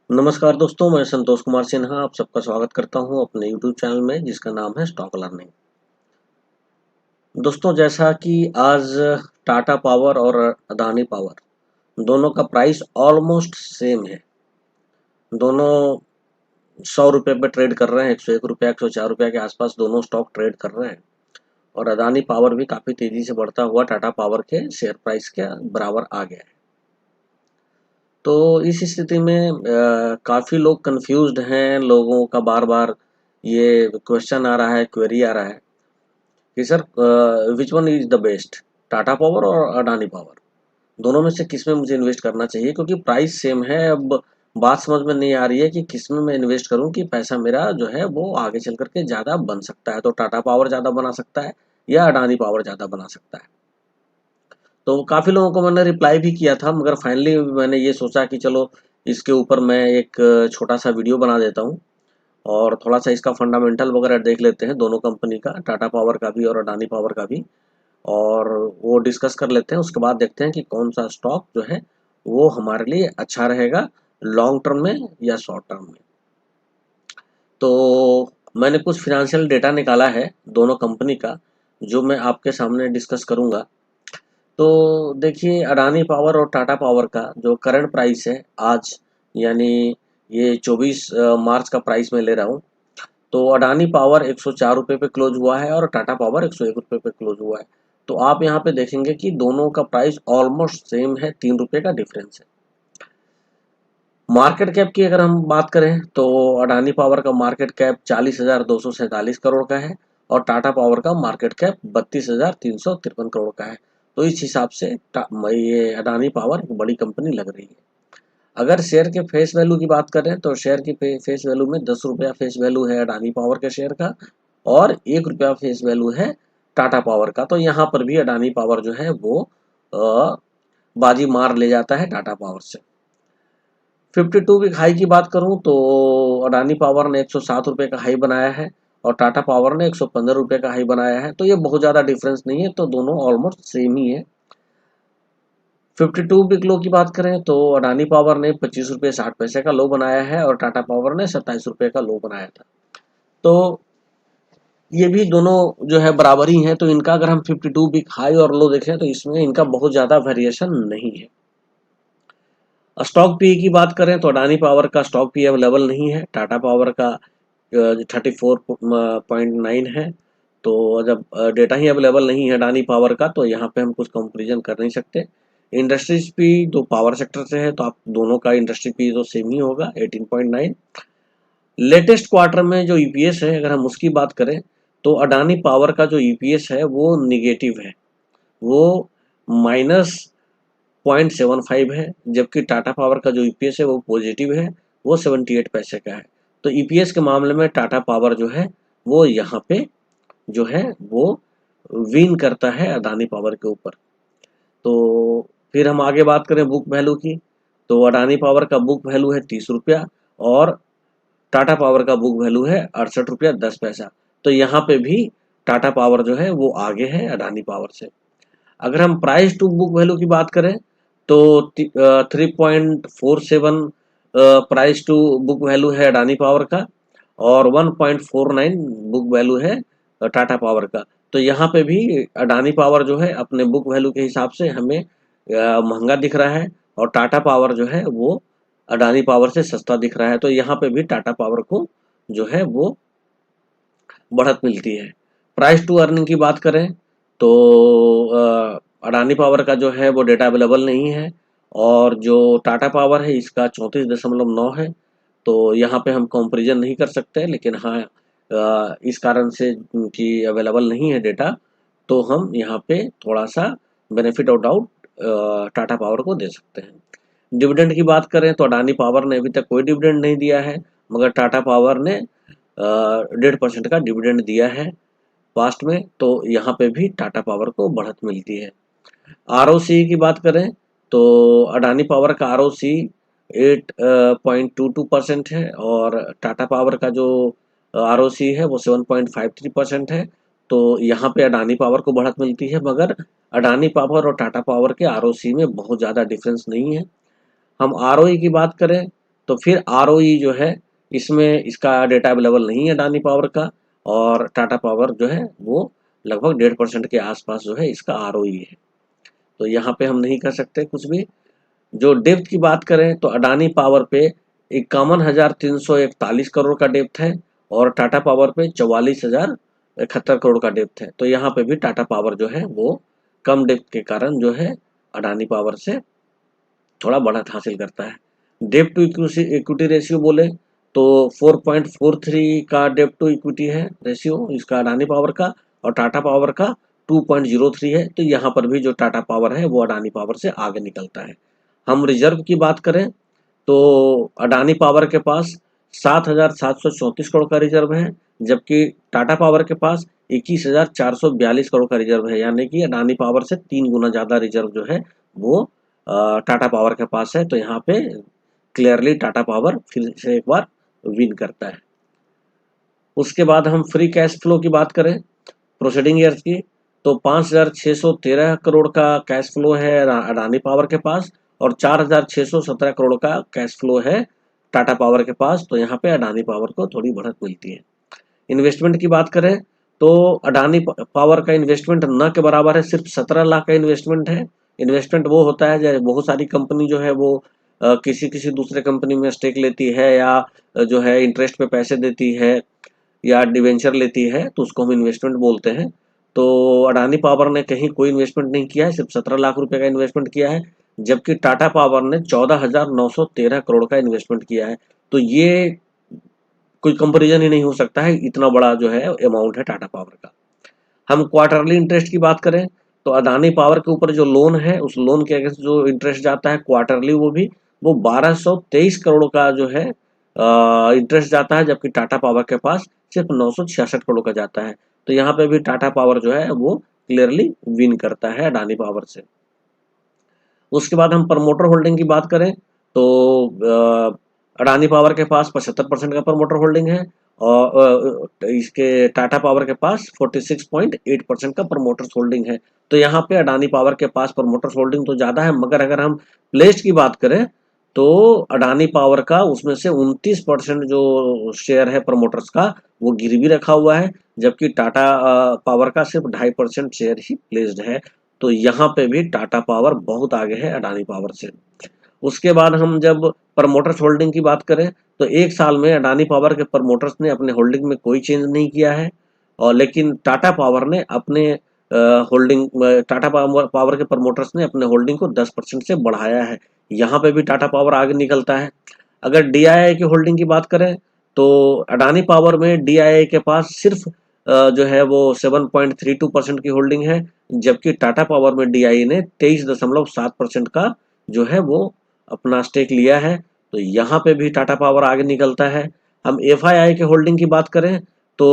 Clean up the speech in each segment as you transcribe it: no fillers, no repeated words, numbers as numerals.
नमस्कार दोस्तों, मैं संतोष कुमार सिन्हा आप सबका स्वागत करता हूं अपने यूट्यूब चैनल में जिसका नाम है स्टॉक लर्निंग। दोस्तों, जैसा कि आज टाटा पावर और अदानी पावर दोनों का प्राइस ऑलमोस्ट सेम है। दोनों 100 रुपये पे ट्रेड कर रहे हैं, 101 रुपया 104 रुपया के आसपास दोनों स्टॉक ट्रेड कर रहे हैं। और अदानी पावर भी काफ़ी तेज़ी से बढ़ता हुआ टाटा पावर के शेयर प्राइस के बराबर आ गया है। तो इस स्थिति में काफ़ी लोग कंफ्यूज्ड हैं। लोगों का बार बार ये क्वेश्चन आ रहा है, क्वेरी आ रहा है कि sir which one is the best, Tata power और अडानी पावर, दोनों में से किस में मुझे इन्वेस्ट करना चाहिए? क्योंकि प्राइस सेम है। अब बात समझ में नहीं आ रही है कि किस में मैं इन्वेस्ट करूं कि पैसा मेरा जो है वो आगे चल करके ज़्यादा बन सकता है। तो टाटा पावर ज़्यादा बना सकता है या अडानी पावर ज़्यादा बना सकता है। तो काफ़ी लोगों को मैंने रिप्लाई भी किया था, मगर फाइनली मैंने ये सोचा कि चलो इसके ऊपर मैं एक छोटा सा वीडियो बना देता हूँ और थोड़ा सा इसका फंडामेंटल वगैरह देख लेते हैं दोनों कंपनी का, टाटा पावर का भी और अडानी पावर का भी, और वो डिस्कस कर लेते हैं। उसके बाद देखते हैं कि कौन सा स्टॉक जो है वो हमारे लिए अच्छा रहेगा लॉन्ग टर्म में या शॉर्ट टर्म में। तो मैंने कुछ फिनेंशियल डेटा निकाला है दोनों कंपनी का, जो मैं आपके सामने डिस्कस करूंगा। तो देखिए, अडानी पावर और टाटा पावर का जो करंट प्राइस है आज, यानी ये 24 मार्च का प्राइस मैं ले रहा हूँ। तो अडानी पावर 104 रुपये पे क्लोज हुआ है और टाटा पावर 101 रुपये पे क्लोज हुआ है। तो आप यहाँ पे देखेंगे कि दोनों का प्राइस ऑलमोस्ट सेम है, 3 रुपये का डिफरेंस है। मार्केट कैप की अगर हम बात करें तो अडानी पावर का मार्केट कैप 40,247 करोड़ का है और टाटा पावर का मार्केट कैप 32,353 करोड़ का है। तो इस हिसाब से ये अडानी पावर एक बड़ी कंपनी लग रही है। अगर शेयर के फेस वैल्यू की बात करें तो शेयर की फेस वैल्यू में 10 रुपया फेस वैल्यू है अडानी पावर के शेयर का और 1 रुपया फेस वैल्यू है टाटा पावर का। तो यहाँ पर भी अडानी पावर जो है वो बाजी मार ले जाता है टाटा पावर से। 52 वीक हाई की बात करूं तो अडानी पावर ने 107 रुपये का हाई बनाया है और टाटा पावर ने 115 रुपये का हाई बनाया है। तो ये बहुत ज़्यादा डिफरेंस नहीं है, तो दोनों ऑलमोस्ट सेम ही है। 52 वीक लो की बात करें तो अडानी पावर ने 25 रुपये 60 पैसे का लो बनाया है और टाटा पावर ने 27 रुपये का लो बनाया था। तो ये भी दोनों जो है बराबर ही हैं। तो इनका अगर हम 52 वीक हाई और लो देखें तो इसमें इनका बहुत ज़्यादा वेरिएशन नहीं है। स्टॉक पी की बात करें तो अडानी पावर का स्टॉक पी अवेलेबल नहीं है, टाटा पावर का 34.9 है। तो जब डेटा ही अवेलेबल नहीं है अडानी पावर का तो यहाँ पे हम कुछ कंपेरिजन कर नहीं सकते। इंडस्ट्रीज पी तो पावर सेक्टर से है तो आप दोनों का इंडस्ट्री पी तो सेम ही होगा 18.9। लेटेस्ट क्वार्टर में जो ईपीएस है अगर हम उसकी बात करें तो अडानी पावर का जो ईपीएस है वो निगेटिव है, वो -0.75 है, जबकि टाटा पावर का जो ईपीएस है वो पॉजिटिव है, वो 78 पैसे का है। तो ईपीएस के मामले में टाटा पावर जो है वो यहाँ पे जो है वो विन करता है अडानी पावर के ऊपर। तो फिर हम आगे बात करें बुक वैल्यू की तो अडानी पावर का बुक वैल्यू है 30 रुपया और टाटा पावर का बुक वैल्यू है 68 रुपया 10 पैसा। तो यहाँ पे भी टाटा पावर जो है वो आगे है अडानी पावर से। अगर हम प्राइस टू बुक वैल्यू की बात करें तो 3.47 प्राइस टू बुक वैल्यू है अडानी पावर का और 1.49 बुक वैल्यू है टाटा पावर का। तो यहाँ पे भी अडानी पावर जो है अपने बुक वैल्यू के हिसाब से हमें महंगा दिख रहा है और टाटा पावर जो है वो अडानी पावर से सस्ता दिख रहा है। तो यहाँ पे भी टाटा पावर को जो है वो बढ़त मिलती है। प्राइस टू अर्निंग की बात करें तो अडानी पावर का जो है वो डेटा अवेलेबल नहीं है और जो टाटा पावर है इसका 34.9 है। तो यहाँ पे हम कंपैरिजन नहीं कर सकते, लेकिन हाँ इस कारण से कि अवेलेबल नहीं है डेटा तो हम यहाँ पे थोड़ा सा benefit of doubt Tata power को दे सकते हैं। डिविडेंड की बात करें तो अडानी पावर ने अभी तक कोई डिविडेंड नहीं दिया है, मगर टाटा पावर ने 1.5% का डिविडेंड दिया है पास्ट में। तो यहाँ पे भी टाटा पावर को बढ़त मिलती है। आरओसी की बात करें तो अडानी पावर का आरओसी 8.22% है और टाटा पावर का जो आरओसी है वो 7.53% है। तो यहाँ पे अडानी पावर को बढ़त मिलती है, मगर अडानी पावर और टाटा पावर के आरओसी में बहुत ज़्यादा डिफरेंस नहीं है। हम आरओई की बात करें तो फिर ROE जो है इसमें इसका डेटा अवेलेबल नहीं है अडानी पावर का, और टाटा पावर जो है वो लगभग 1.5% के आसपास जो है इसका ROE है। तो यहाँ पे हम नहीं कर सकते कुछ भी। जो डेप्थ की बात करें तो अडानी पावर पे 51,341 करोड़ का डेप्थ है, और टाटा पावर पे 44,071 करोड़ का डेप्थ है। तो यहाँ पे भी टाटा पावर जो है वो कम डेप्थ के कारण जो है अडानी पावर से थोड़ा बढ़त हासिल करता है। डेप्ट टू इक्विटी रेशियो बोले तो 4.43 का डेप्ट टू इक्विटी है रेशियो इसका अडानी पावर का, और टाटा पावर का 2.03 है। तो यहाँ पर भी जो टाटा पावर है वो अडानी पावर से आगे निकलता है। हम रिजर्व की बात करें तो अडानी पावर के पास 7,734 करोड़ का रिजर्व है, जबकि टाटा पावर के पास 21,442 करोड़ का रिजर्व है। यानी कि अडानी पावर से 3 गुना ज़्यादा रिजर्व जो है वो टाटा पावर के पास है। तो यहाँ पे क्लियरली टाटा पावर फिर से एक बार विन करता है। उसके बाद हम फ्री कैश फ्लो की बात करें प्रोसीडिंग ईयर्स की, तो 5,613 करोड़ का कैश फ्लो है अडानी पावर के पास, और 4,617 करोड़ का कैश फ्लो है टाटा पावर के पास। तो यहाँ पे अडानी पावर को थोड़ी बढ़त मिलती है। इन्वेस्टमेंट की बात करें तो अडानी पावर का इन्वेस्टमेंट न के बराबर है, सिर्फ 17 लाख का इन्वेस्टमेंट है। इन्वेस्टमेंट वो होता है जैसे बहुत सारी कंपनी जो है वो किसी किसी दूसरे कंपनी में स्टेक लेती है, या जो है इंटरेस्ट पे पैसे देती है, या डिवेंचर लेती है, तो उसको हम इन्वेस्टमेंट बोलते हैं। तो अडानी पावर ने कहीं कोई इन्वेस्टमेंट नहीं किया है, सिर्फ 17 लाख रुपए का इन्वेस्टमेंट किया है, जबकि टाटा पावर ने 14,913 करोड़ का इन्वेस्टमेंट किया है। तो ये कोई कंपेरिजन ही नहीं हो सकता है, इतना बड़ा जो है अमाउंट है टाटा पावर का। हम क्वार्टरली इंटरेस्ट की बात करें तो अडानी पावर के ऊपर जो लोन है उस लोन के अगेंस्ट जो इंटरेस्ट जाता है क्वार्टरली वो 1223 करोड़ का जो है इंटरेस्ट जाता है, जबकि टाटा पावर के पास सिर्फ 966 करोड़ का जाता है। तो यहाँ पे भी टाटा पावर जो है वो क्लियरली विन करता है अडानी पावर से। उसके बाद हम प्रमोटर होल्डिंग की बात करें तो अडानी पावर के पास 75% का प्रमोटर होल्डिंग है, और इसके टाटा पावर के पास 46.8% का प्रमोटर्स होल्डिंग है। तो यहाँ पे अडानी पावर के पास प्रमोटर्स होल्डिंग तो ज़्यादा है, मगर अगर हम प्लेस्ड की बात करें तो अडानी पावर का उसमें से 29% जो शेयर है प्रमोटर्स का वो गिरवी रखा हुआ है, जबकि टाटा पावर का सिर्फ 2.5% शेयर ही प्लेस्ड है। तो यहाँ पे भी टाटा पावर बहुत आगे है अडानी पावर से। उसके बाद हम जब प्रमोटर्स होल्डिंग की बात करें तो एक साल में अडानी पावर के प्रमोटर्स ने अपने होल्डिंग में कोई चेंज नहीं किया है, और लेकिन टाटा पावर ने अपने होल्डिंग टाटा पावर के प्रमोटर्स ने अपने होल्डिंग को 10% से बढ़ाया है। यहाँ पे भी टाटा पावर आगे निकलता है। अगर DII की होल्डिंग की बात करें तो अडानी पावर में DII के पास सिर्फ जो है वो 7.32% की होल्डिंग है, जबकि टाटा पावर में DII ने 23.7% का जो है वो अपना स्टेक लिया है। तो यहाँ पे भी टाटा पावर आगे निकलता है। हम FII के होल्डिंग की बात करें तो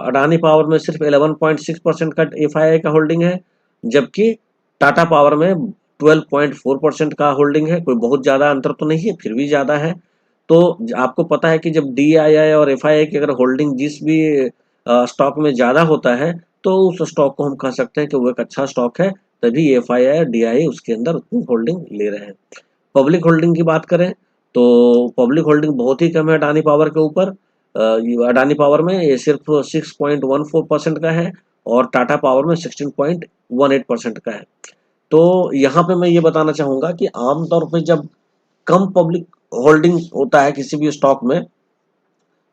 अडानी पावर में सिर्फ 11.6% का FII का होल्डिंग है, जबकि टाटा पावर में 12.4% का होल्डिंग है। कोई बहुत ज़्यादा अंतर तो नहीं है, फिर भी ज़्यादा है। तो आपको पता है कि जब DII और FII की अगर होल्डिंग जिस भी स्टॉक में ज़्यादा होता है तो उस स्टॉक को हम कह सकते हैं कि वो एक अच्छा स्टॉक है, तभी FII और DII उसके अंदर उतनी होल्डिंग ले रहे हैं। पब्लिक होल्डिंग की बात करें तो पब्लिक होल्डिंग बहुत ही कम है अडानी पावर के ऊपर। अडानी पावर में ये सिर्फ 6.14% का है, और टाटा पावर में 16.18% का है। तो यहाँ पे मैं ये बताना चाहूँगा कि आमतौर पे जब कम पब्लिक होल्डिंग होता है किसी भी स्टॉक में,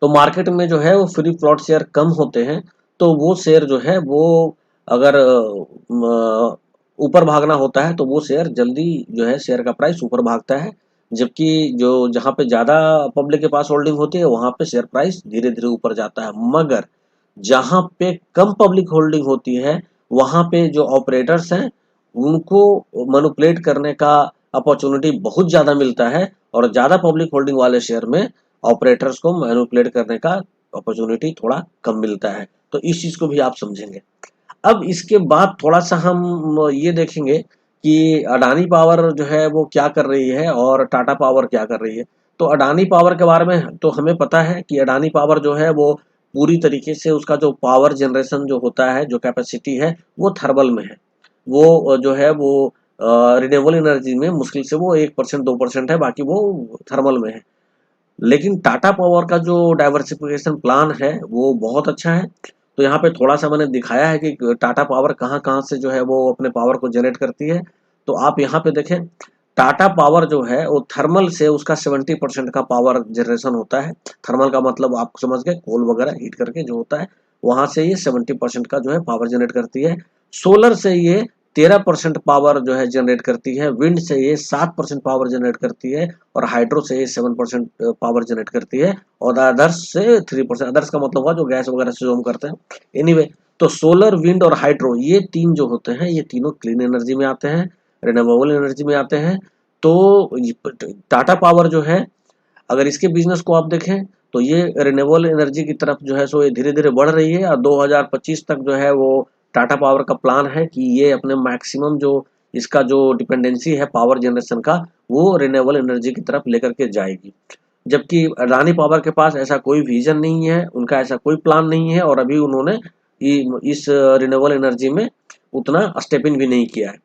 तो मार्केट में जो है वो फ्री फ्लॉट शेयर कम होते हैं, तो वो शेयर जो है वो अगर ऊपर भागना होता है तो वो शेयर जल्दी जो है शेयर का प्राइस ऊपर भागता है, जबकि जो जहाँ पे ज़्यादा पब्लिक के पास होल्डिंग होती है वहाँ पे शेयर प्राइस धीरे धीरे ऊपर जाता है। मगर जहाँ पे कम पब्लिक होल्डिंग होती है वहाँ पे जो ऑपरेटर्स हैं उनको मैनिपुलेट करने का अपॉर्चुनिटी बहुत ज़्यादा मिलता है, और ज़्यादा पब्लिक होल्डिंग वाले शेयर में ऑपरेटर्स को मैनिपुलेट करने का अपॉर्चुनिटी थोड़ा कम मिलता है। तो इस चीज़ को भी आप समझेंगे। अब इसके बाद थोड़ा सा हम ये देखेंगे कि अडानी पावर जो है वो क्या कर रही है और टाटा पावर क्या कर रही है। तो अडानी पावर के बारे में तो हमें पता है कि अडानी पावर जो है वो पूरी तरीके से उसका जो पावर जनरेशन जो होता है, जो कैपेसिटी है वो थर्मल में है। वो जो है वो रिन्यूएबल एनर्जी में मुश्किल से वो 1% 2% है, बाकी वो थर्मल में है। लेकिन टाटा पावर का जो डाइवर्सिफिकेशन प्लान है वो बहुत अच्छा है। तो यहाँ पे थोड़ा सा मैंने दिखाया है कि टाटा पावर कहाँ कहाँ से जो है वो अपने पावर को जनरेट करती है। तो आप यहाँ पे देखें, टाटा पावर जो है वो थर्मल से उसका 70% का पावर जनरेशन होता है। थर्मल का मतलब आप समझ गए, कोल वगैरह हीट करके जो होता है वहां से ये 70% का जो है पावर जनरेट करती है। सोलर से ये 13% पावर जो है जनरेट करती है। विंड से ये 7% पावर जनरेट करती है। और हाइड्रो से ये 7% पावर जनरेट करती है। और अदर्स से 3%। अदर्स का मतलब हुआ जो गैस वगैरह से जो हम करते हैं। एनीवे, तो सोलर, विंड और हाइड्रो ये तीन जो होते हैं ये तीनों क्लीन एनर्जी में आते हैं, रिन्यूएबल एनर्जी में आते हैं। तो टाटा पावर जो है, अगर इसके बिजनेस को आप देखें तो ये रिन्यूएबल एनर्जी की तरफ जो है सो ये धीरे धीरे बढ़ रही है। और 2025 तक जो है वो टाटा पावर का प्लान है कि ये अपने मैक्सिमम जो इसका जो डिपेंडेंसी है पावर जनरेशन का वो रिन्यूएबल एनर्जी की तरफ लेकर के जाएगी। जबकि अडानी पावर के पास ऐसा कोई विजन नहीं है, उनका ऐसा कोई प्लान नहीं है, और अभी उन्होंने इस रिन्यूएबल एनर्जी में उतना स्टेप इन भी नहीं किया है।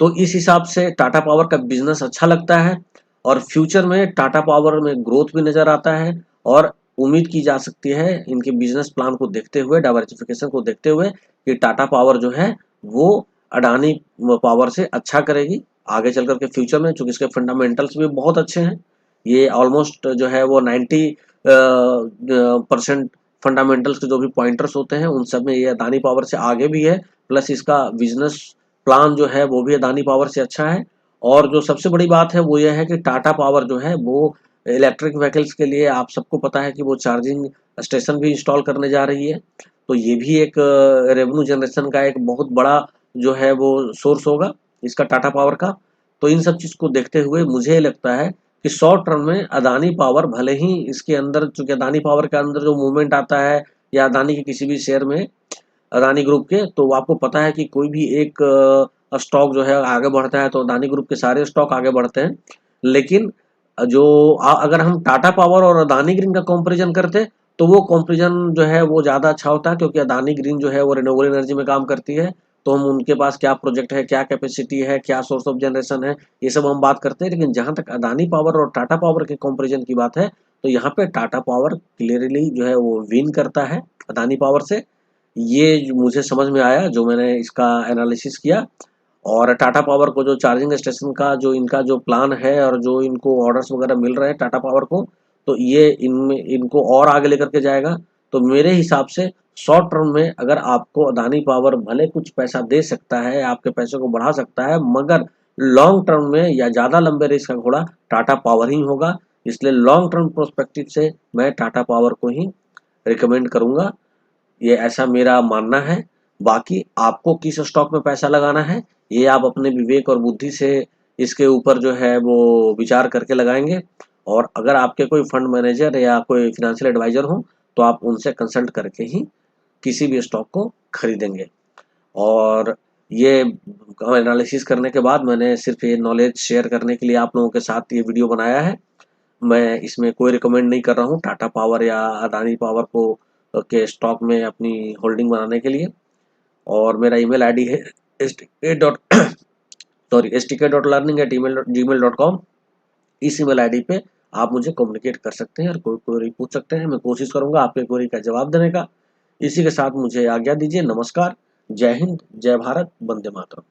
तो इस हिसाब से टाटा पावर का बिजनेस अच्छा लगता है। और फ्यूचर में टाटा पावर में ग्रोथ भी नजर आता है। और उम्मीद की जा सकती है इनके बिजनेस प्लान को देखते हुए, डाइवर्सिफिकेशन को देखते हुए, कि टाटा पावर जो है वो अडानी पावर से अच्छा करेगी आगे चल करके फ्यूचर में, चूंकि इसके फंडामेंटल्स भी बहुत अच्छे हैं। ये ऑलमोस्ट जो है वो 90% फंडामेंटल्स के जो भी पॉइंटर्स होते हैं उन सब में ये अडानी पावर से आगे भी है। प्लस इसका बिजनेस प्लान जो है वो भी अडानी पावर से अच्छा है। और जो सबसे बड़ी बात है वो ये है कि टाटा पावर जो है वो इलेक्ट्रिक व्हीकल्स के लिए, आप सबको पता है कि वो चार्जिंग स्टेशन भी इंस्टॉल करने जा रही है। तो ये भी एक रेवेन्यू जनरेशन का एक बहुत बड़ा जो है वो सोर्स होगा इसका, टाटा पावर का। तो इन सब चीज को देखते हुए मुझे लगता है कि शॉर्ट टर्म में अदानी पावर, भले ही इसके अंदर चूंकि अदानी पावर के अंदर जो मूवमेंट आता है या अदानी के किसी भी शेयर में, अदानी ग्रुप के, तो आपको पता है कि कोई भी एक स्टॉक जो है आगे बढ़ता है तो अदानी ग्रुप के सारे स्टॉक आगे बढ़ते हैं। लेकिन जो अगर हम टाटा पावर और अदानी ग्रीन का कंपैरिजन करते तो वो कंपैरिजन जो है वो ज़्यादा अच्छा होता है, क्योंकि अदानी ग्रीन जो है वो रिन्यूएबल एनर्जी में काम करती है। तो हम उनके पास क्या प्रोजेक्ट है, क्या कैपेसिटी है, क्या सोर्स ऑफ जनरेशन है, ये सब हम बात करते हैं। लेकिन जहां तक अदानी पावर और टाटा पावर के कंपैरिजन की बात है तो यहाँ पे टाटा पावर क्लियरली जो है वो विन करता है अदानी पावर से। ये मुझे समझ में आया जो मैंने इसका एनालिसिस किया। और टाटा पावर को जो चार्जिंग स्टेशन का जो इनका जो प्लान है और जो इनको ऑर्डर्स वगैरह मिल रहे हैं टाटा पावर को, तो ये इनमें इनको और आगे लेकर के जाएगा। तो मेरे हिसाब से शॉर्ट टर्म में अगर आपको अदानी पावर भले कुछ पैसा दे सकता है, आपके पैसे को बढ़ा सकता है, मगर लॉन्ग टर्म में या ज़्यादा लंबे रेस का घोड़ा टाटा पावर ही होगा। इसलिए लॉन्ग टर्म प्रोस्पेक्टिव से मैं टाटा पावर को ही रिकमेंड करूंगा। ये ऐसा मेरा मानना है। बाकी आपको किस स्टॉक में पैसा लगाना है ये आप अपने विवेक और बुद्धि से इसके ऊपर जो है वो विचार करके लगाएंगे। और अगर आपके कोई फंड मैनेजर या कोई फिनेंशियल एडवाइजर हो तो आप उनसे कंसल्ट करके ही किसी भी स्टॉक को खरीदेंगे। और ये एनालिसिस करने के बाद मैंने सिर्फ ये नॉलेज शेयर करने के लिए आप लोगों के साथ ये वीडियो बनाया है। मैं इसमें कोई रिकमेंड नहीं कर रहा हूँ टाटा पावर या अदानी पावर को के स्टॉक में अपनी होल्डिंग बनाने के लिए। और मेरा ईमेल आईडी है stk.learning@gmail.com। इस ईमेल आईडी पे आप मुझे कम्युनिकेट कर सकते हैं और कोई क्वेरी पूछ सकते हैं। मैं कोशिश करूंगा आपके क्वेरी का जवाब देने का। इसी के साथ मुझे आज्ञा दीजिए। नमस्कार, जय हिंद, जय भारत, वंदे मातरम।